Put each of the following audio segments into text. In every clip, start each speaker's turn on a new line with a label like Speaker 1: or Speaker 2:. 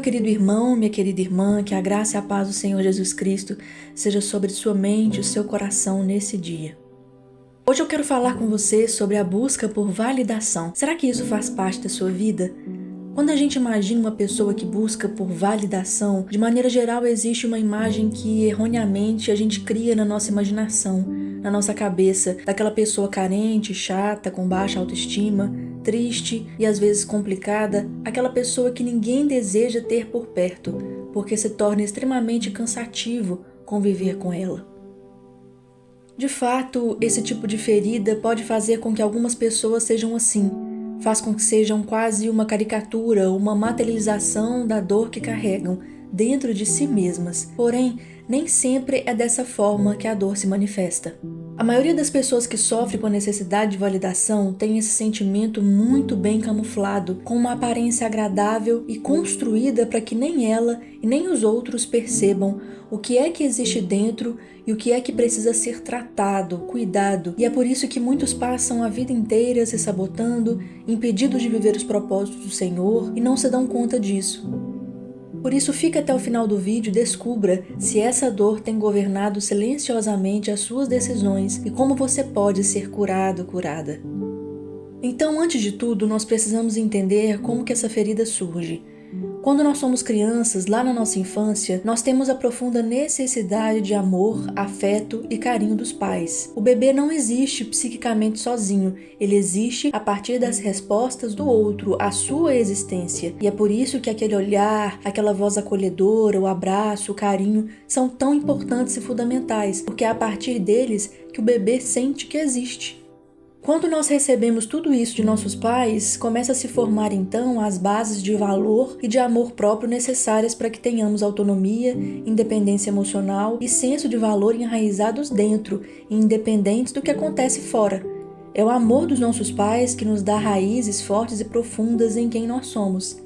Speaker 1: querido irmão, minha querida irmã, que a graça e a paz do Senhor Jesus Cristo seja sobre sua mente e o seu coração nesse dia. Hoje eu quero falar com você sobre a busca por validação. Será que isso faz parte da sua vida? Quando a gente imagina uma pessoa que busca por validação, de maneira geral existe uma imagem que erroneamente a gente cria na nossa imaginação, na nossa cabeça, daquela pessoa carente, chata, com baixa autoestima, triste e às vezes complicada, aquela pessoa que ninguém deseja ter por perto, porque se torna extremamente cansativo conviver com ela. De fato, esse tipo de ferida pode fazer com que algumas pessoas sejam assim. Faz com que sejam quase uma caricatura, uma materialização da dor que carregam dentro de si mesmas. Porém, nem sempre é dessa forma que a dor se manifesta. A maioria das pessoas que sofrem com a necessidade de validação tem esse sentimento muito bem camuflado, com uma aparência agradável e construída para que nem ela e nem os outros percebam o que é que existe dentro e o que é que precisa ser tratado, cuidado. E é por isso que muitos passam a vida inteira se sabotando, impedidos de viver os propósitos do Senhor e não se dão conta disso. Por isso, fica até o final do vídeo e descubra se essa dor tem governado silenciosamente as suas decisões e como você pode ser curado, curada. Então, antes de tudo, nós precisamos entender como que essa ferida surge. Quando nós somos crianças, lá na nossa infância, nós temos a profunda necessidade de amor, afeto e carinho dos pais. O bebê não existe psiquicamente sozinho, ele existe a partir das respostas do outro, à sua existência. E é por isso que aquele olhar, aquela voz acolhedora, o abraço, o carinho, são tão importantes e fundamentais, porque é a partir deles que o bebê sente que existe. Quando nós recebemos tudo isso de nossos pais, começa a se formar então as bases de valor e de amor próprio necessárias para que tenhamos autonomia, independência emocional e senso de valor enraizados dentro e independentes do que acontece fora. É o amor dos nossos pais que nos dá raízes fortes e profundas em quem nós somos.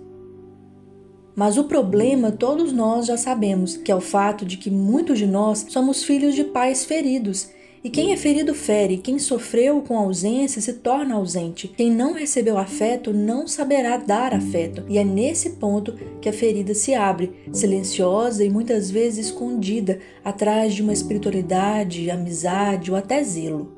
Speaker 1: Mas o problema todos nós já sabemos, que é o fato de que muitos de nós somos filhos de pais feridos. E quem é ferido fere, quem sofreu com ausência se torna ausente. Quem não recebeu afeto não saberá dar afeto. E é nesse ponto que a ferida se abre, silenciosa e muitas vezes escondida, atrás de uma espiritualidade, amizade ou até zelo.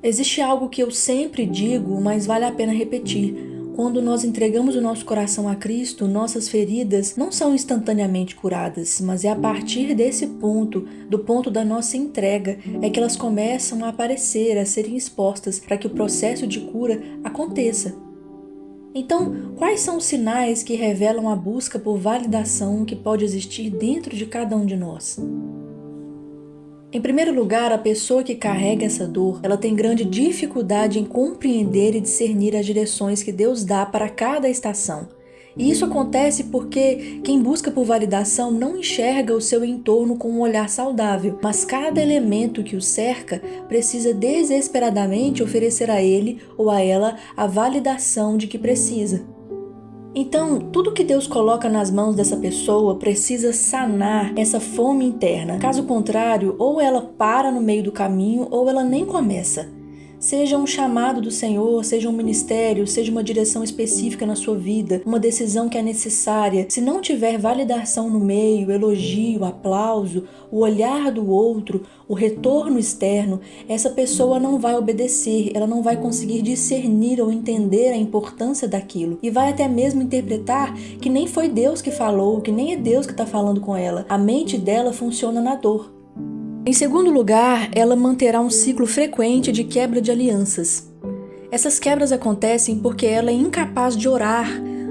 Speaker 1: Existe algo que eu sempre digo, mas vale a pena repetir. Quando nós entregamos o nosso coração a Cristo, nossas feridas não são instantaneamente curadas, mas é a partir desse ponto, do ponto da nossa entrega, é que elas começam a aparecer, a serem expostas para que o processo de cura aconteça. Então, quais são os sinais que revelam a busca por validação que pode existir dentro de cada um de nós? Em primeiro lugar, a pessoa que carrega essa dor, ela tem grande dificuldade em compreender e discernir as direções que Deus dá para cada estação. E isso acontece porque quem busca por validação não enxerga o seu entorno com um olhar saudável, mas cada elemento que o cerca precisa desesperadamente oferecer a ele ou a ela a validação de que precisa. Então, tudo que Deus coloca nas mãos dessa pessoa precisa sanar essa fome interna. Caso contrário, ou ela para no meio do caminho, ou ela nem começa. Seja um chamado do Senhor, seja um ministério, seja uma direção específica na sua vida, uma decisão que é necessária. Se não tiver validação no meio, elogio, aplauso, o olhar do outro, o retorno externo, essa pessoa não vai obedecer, ela não vai conseguir discernir ou entender a importância daquilo. E vai até mesmo interpretar que nem foi Deus que falou, que nem é Deus que está falando com ela. A mente dela funciona na dor. Em segundo lugar, ela manterá um ciclo frequente de quebra de alianças. Essas quebras acontecem porque ela é incapaz de orar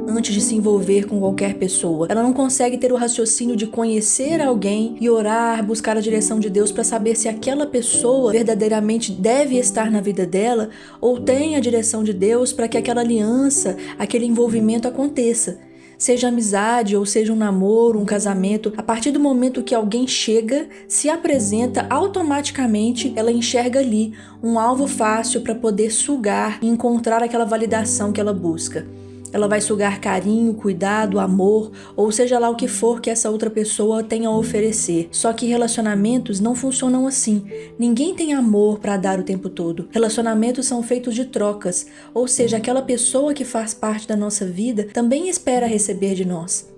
Speaker 1: antes de se envolver com qualquer pessoa. Ela não consegue ter o raciocínio de conhecer alguém e orar, buscar a direção de Deus para saber se aquela pessoa verdadeiramente deve estar na vida dela ou tem a direção de Deus para que aquela aliança, aquele envolvimento aconteça. Seja amizade ou seja um namoro, um casamento, a partir do momento que alguém chega, se apresenta, automaticamente ela enxerga ali um alvo fácil para poder sugar e encontrar aquela validação que ela busca. Ela vai sugar carinho, cuidado, amor, ou seja lá o que for que essa outra pessoa tenha a oferecer. Só que relacionamentos não funcionam assim. Ninguém tem amor para dar o tempo todo. Relacionamentos são feitos de trocas, ou seja, aquela pessoa que faz parte da nossa vida também espera receber de nós.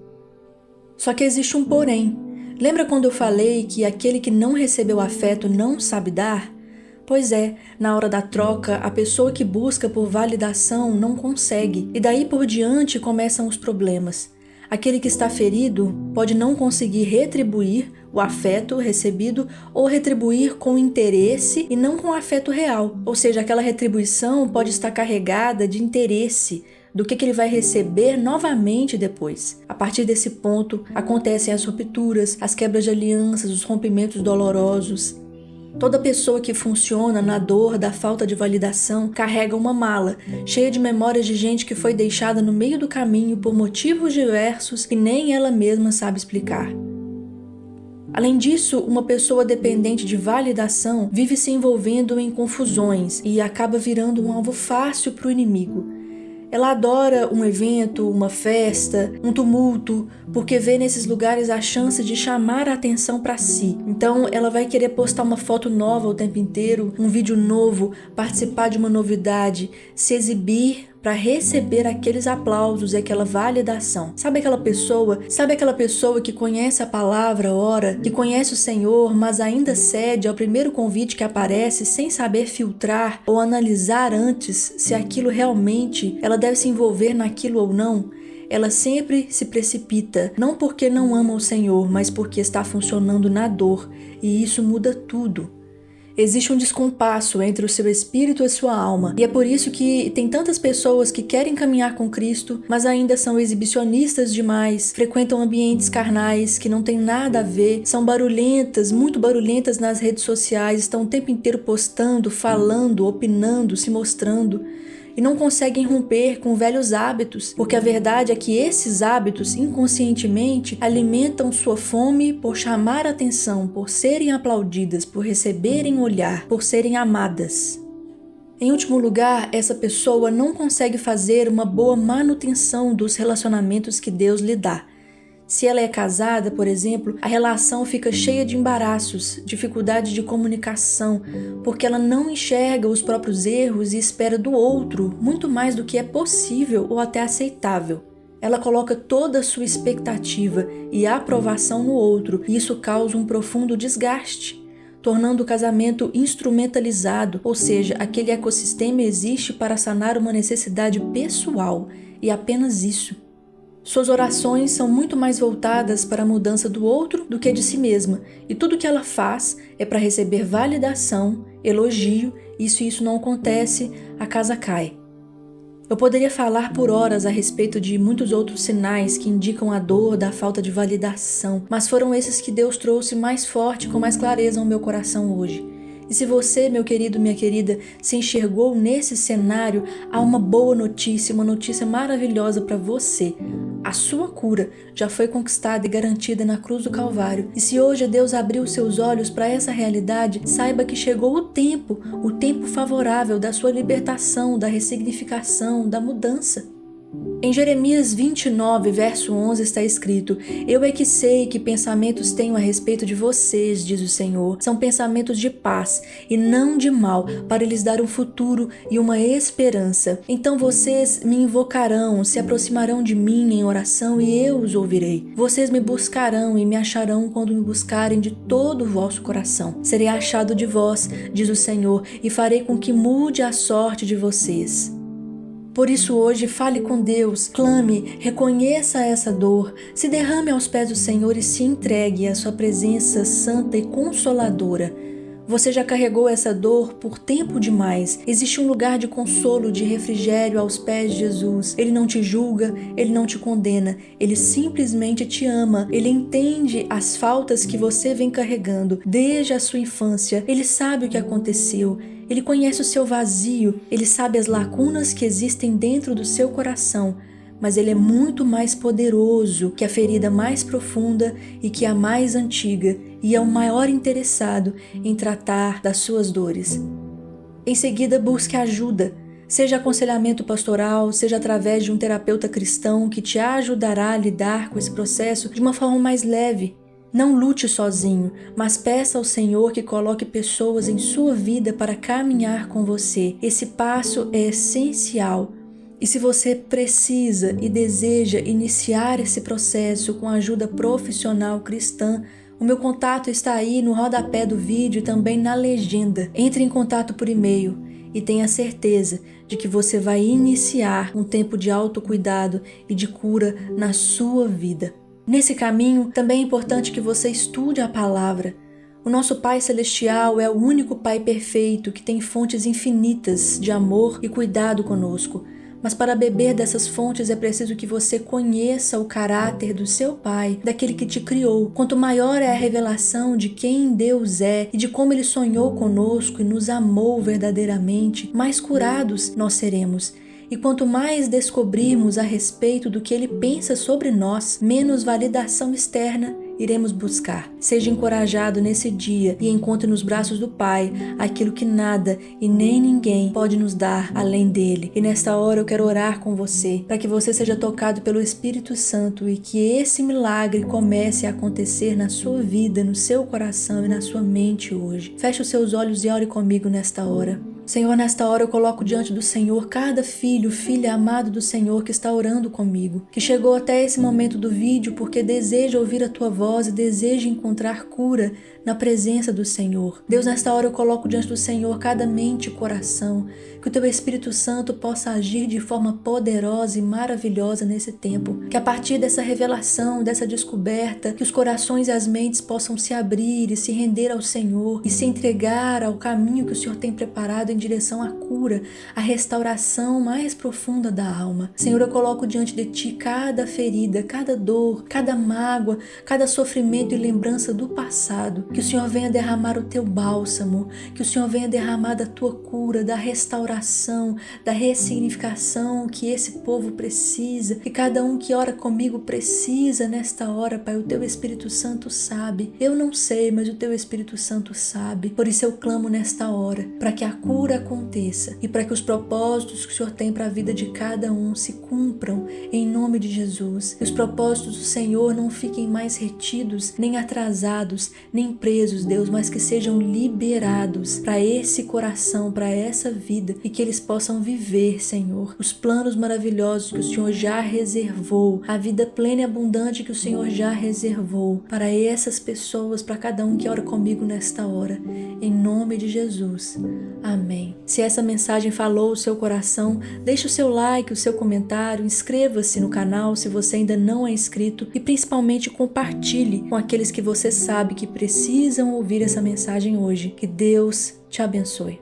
Speaker 1: Só que existe um porém. Lembra quando eu falei que aquele que não recebeu afeto não sabe dar? Pois é, na hora da troca, a pessoa que busca por validação não consegue, e daí por diante começam os problemas. Aquele que está ferido pode não conseguir retribuir o afeto recebido ou retribuir com interesse e não com afeto real. Ou seja, aquela retribuição pode estar carregada de interesse do que ele vai receber novamente depois. A partir desse ponto, acontecem as rupturas, as quebras de alianças, os rompimentos dolorosos. Toda pessoa que funciona na dor da falta de validação carrega uma mala, cheia de memórias de gente que foi deixada no meio do caminho por motivos diversos que nem ela mesma sabe explicar. Além disso, uma pessoa dependente de validação vive se envolvendo em confusões e acaba virando um alvo fácil para o inimigo. Ela adora um evento, uma festa, um tumulto, porque vê nesses lugares a chance de chamar a atenção para si. Então ela vai querer postar uma foto nova o tempo inteiro, um vídeo novo, participar de uma novidade, se exibir para receber aqueles aplausos e aquela validação. Sabe aquela pessoa que conhece a palavra, ora, que conhece o Senhor, mas ainda cede ao primeiro convite que aparece sem saber filtrar ou analisar antes se aquilo realmente ela deve se envolver naquilo ou não? Ela sempre se precipita, não porque não ama o Senhor, mas porque está funcionando na dor, e isso muda tudo. Existe um descompasso entre o seu espírito e sua alma, e é por isso que tem tantas pessoas que querem caminhar com Cristo, mas ainda são exibicionistas demais, frequentam ambientes carnais que não tem nada a ver, são barulhentas, muito barulhentas nas redes sociais, estão o tempo inteiro postando, falando, opinando, se mostrando, e não conseguem romper com velhos hábitos, porque a verdade é que esses hábitos, inconscientemente, alimentam sua fome por chamar atenção, por serem aplaudidas, por receberem olhar, por serem amadas. Em último lugar, essa pessoa não consegue fazer uma boa manutenção dos relacionamentos que Deus lhe dá. Se ela é casada, por exemplo, a relação fica cheia de embaraços, dificuldade de comunicação, porque ela não enxerga os próprios erros e espera do outro muito mais do que é possível ou até aceitável. Ela coloca toda a sua expectativa e aprovação no outro, e isso causa um profundo desgaste, tornando o casamento instrumentalizado, ou seja, aquele ecossistema existe para sanar uma necessidade pessoal, e apenas isso. Suas orações são muito mais voltadas para a mudança do outro do que de si mesma, e tudo que ela faz é para receber validação, elogio, e se isso não acontece, a casa cai. Eu poderia falar por horas a respeito de muitos outros sinais que indicam a dor da falta de validação, mas foram esses que Deus trouxe mais forte, com mais clareza ao meu coração hoje. E se você, meu querido, minha querida, se enxergou nesse cenário, há uma boa notícia, uma notícia maravilhosa para você. A sua cura já foi conquistada e garantida na cruz do Calvário. E se hoje Deus abriu seus olhos para essa realidade, saiba que chegou o tempo favorável da sua libertação, da ressignificação, da mudança. Em Jeremias 29, verso 11 está escrito: Eu é que sei que pensamentos tenho a respeito de vocês, diz o Senhor. São pensamentos de paz e não de mal, para lhes dar um futuro e uma esperança. Então vocês me invocarão, se aproximarão de mim em oração e eu os ouvirei. Vocês me buscarão e me acharão quando me buscarem de todo o vosso coração. Serei achado de vós, diz o Senhor, e farei com que mude a sorte de vocês. Por isso hoje fale com Deus, clame, reconheça essa dor, se derrame aos pés do Senhor e se entregue à sua presença santa e consoladora. Você já carregou essa dor por tempo demais. Existe um lugar de consolo, de refrigério aos pés de Jesus. Ele não te julga, ele não te condena, ele simplesmente te ama. Ele entende as faltas que você vem carregando desde a sua infância. Ele sabe o que aconteceu. Ele conhece o seu vazio, ele sabe as lacunas que existem dentro do seu coração, mas ele é muito mais poderoso que a ferida mais profunda e que a mais antiga, e é o maior interessado em tratar das suas dores. Em seguida, busque ajuda, seja aconselhamento pastoral, seja através de um terapeuta cristão que te ajudará a lidar com esse processo de uma forma mais leve. Não lute sozinho, mas peça ao Senhor que coloque pessoas em sua vida para caminhar com você. Esse passo é essencial. E se você precisa e deseja iniciar esse processo com a ajuda profissional cristã, o meu contato está aí no rodapé do vídeo e também na legenda. Entre em contato por e-mail e tenha certeza de que você vai iniciar um tempo de autocuidado e de cura na sua vida. Nesse caminho, também é importante que você estude a palavra. O nosso Pai Celestial é o único Pai perfeito que tem fontes infinitas de amor e cuidado conosco. Mas para beber dessas fontes é preciso que você conheça o caráter do seu Pai, daquele que te criou. Quanto maior é a revelação de quem Deus é e de como Ele sonhou conosco e nos amou verdadeiramente, mais curados nós seremos. E quanto mais descobrirmos a respeito do que Ele pensa sobre nós, menos validação externa iremos buscar. Seja encorajado nesse dia e encontre nos braços do Pai aquilo que nada e nem ninguém pode nos dar além dele. E nesta hora eu quero orar com você, para que você seja tocado pelo Espírito Santo e que esse milagre comece a acontecer na sua vida, no seu coração e na sua mente hoje. Feche os seus olhos e ore comigo nesta hora. Senhor, nesta hora eu coloco diante do Senhor cada filho, filha amado do Senhor que está orando comigo, que chegou até esse momento do vídeo porque deseja ouvir a Tua voz e deseja encontrar cura na presença do Senhor. Deus, nesta hora eu coloco diante do Senhor cada mente e coração, que o Teu Espírito Santo possa agir de forma poderosa e maravilhosa nesse tempo, que a partir dessa revelação, dessa descoberta, que os corações e as mentes possam se abrir e se render ao Senhor e se entregar ao caminho que o Senhor tem preparado em direção à cura, à restauração mais profunda da alma. Senhor, eu coloco diante de Ti cada ferida, cada dor, cada mágoa, cada sofrimento e lembrança do passado. Que o Senhor venha derramar o Teu bálsamo, que o Senhor venha derramar da Tua cura, da restauração, da ressignificação que esse povo precisa, que cada um que ora comigo precisa nesta hora, Pai. O Teu Espírito Santo sabe. Eu não sei, mas o Teu Espírito Santo sabe. Por isso eu clamo nesta hora, para que a cura aconteça e para que os propósitos que o Senhor tem para a vida de cada um se cumpram em nome de Jesus. Que os propósitos do Senhor não fiquem mais retidos, nem atrasados, nem presos, Deus, mas que sejam liberados para esse coração, para essa vida e que eles possam viver, Senhor, os planos maravilhosos que o Senhor já reservou, a vida plena e abundante que o Senhor já reservou para essas pessoas, para cada um que ora comigo nesta hora, em nome de Jesus. Amém. Se essa mensagem falou o seu coração, deixe o seu like, o seu comentário, inscreva-se no canal se você ainda não é inscrito e principalmente compartilhe com aqueles que você sabe que precisam ouvir essa mensagem hoje. Que Deus te abençoe.